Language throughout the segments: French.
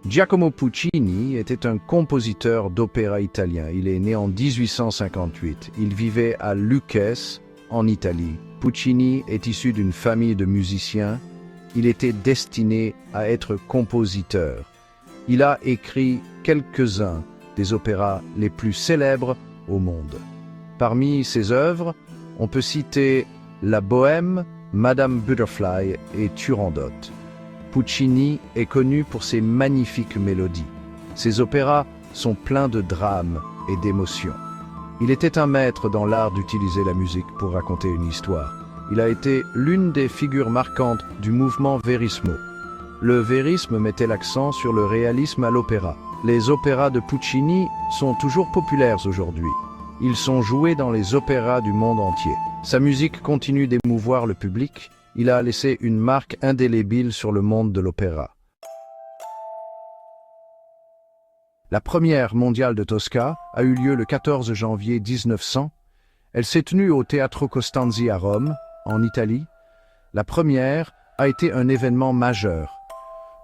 Giacomo Puccini était un compositeur d'opéra italien. Il est né en 1858. Il vivait à Lucques, en Italie. Puccini est issu d'une famille de musiciens. Il était destiné à être compositeur. Il a écrit quelques-uns des opéras les plus célèbres au monde. Parmi ses œuvres, on peut citer La Bohème, Madame Butterfly et Turandot. Puccini est connu pour ses magnifiques mélodies. Ses opéras sont pleins de drame et d'émotions. Il était un maître dans l'art d'utiliser la musique pour raconter une histoire. Il a été l'une des figures marquantes du mouvement Verismo. Le vérisme mettait l'accent sur le réalisme à l'opéra. Les opéras de Puccini sont toujours populaires aujourd'hui. Ils sont joués dans les opéras du monde entier. Sa musique continue d'émouvoir le public. Il a laissé une marque indélébile sur le monde de l'opéra. La première mondiale de Tosca a eu lieu le 14 janvier 1900. Elle s'est tenue au Teatro Costanzi à Rome, en Italie. La première a été un événement majeur.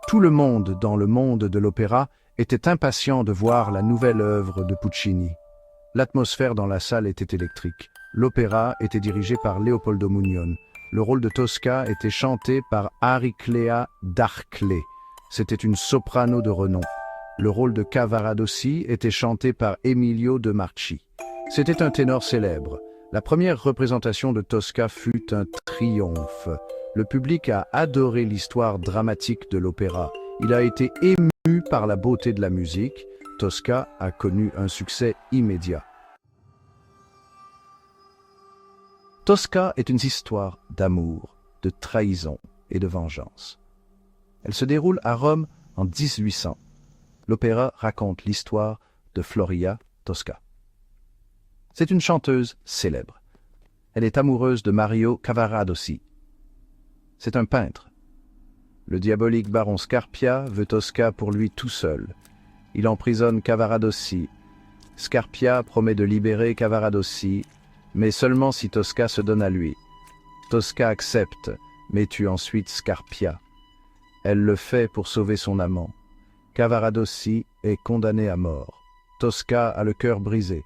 Tout le monde dans le monde de l'opéra était impatient de voir la nouvelle œuvre de Puccini. L'atmosphère dans la salle était électrique. L'opéra était dirigé par Leopoldo Mugnone. Le rôle de Tosca était chanté par Ariclea Darclé. C'était une soprano de renom. Le rôle de Cavaradossi était chanté par Emilio de Marchi. C'était un ténor célèbre. La première représentation de Tosca fut un triomphe. Le public a adoré l'histoire dramatique de l'opéra. Il a été ému par la beauté de la musique. Tosca a connu un succès immédiat. Tosca est une histoire d'amour, de trahison et de vengeance. Elle se déroule à Rome en 1800. L'opéra raconte l'histoire de Floria Tosca. C'est une chanteuse célèbre. Elle est amoureuse de Mario Cavaradossi. C'est un peintre. Le diabolique baron Scarpia veut Tosca pour lui tout seul. Il emprisonne Cavaradossi. Scarpia promet de libérer Cavaradossi, mais seulement si Tosca se donne à lui. Tosca accepte, mais tue ensuite Scarpia. Elle le fait pour sauver son amant. Cavaradossi est condamné à mort. Tosca a le cœur brisé.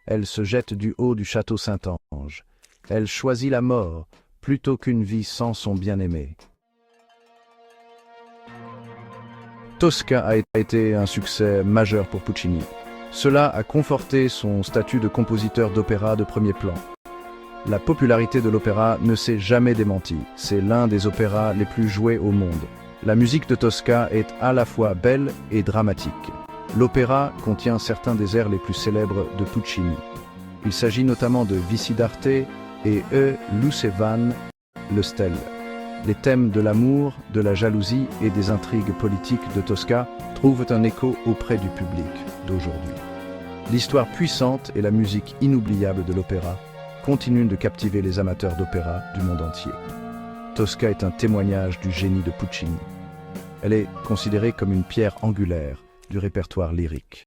Elle se jette du haut du château Saint-Ange. Elle choisit la mort plutôt qu'une vie sans son bien-aimé. Tosca a été un succès majeur pour Puccini. Cela a conforté son statut de compositeur d'opéra de premier plan. La popularité de l'opéra ne s'est jamais démentie. C'est l'un des opéras les plus joués au monde. La musique de Tosca est à la fois belle et dramatique. L'opéra contient certains des airs les plus célèbres de Puccini. Il s'agit notamment de Vicidarte et Lucevan le Stel. Les thèmes de l'amour, de la jalousie et des intrigues politiques de Tosca trouvent un écho auprès du public d'aujourd'hui. L'histoire puissante et la musique inoubliable de l'opéra continuent de captiver les amateurs d'opéra du monde entier. Tosca est un témoignage du génie de Puccini. Elle est considérée comme une pierre angulaire du répertoire lyrique.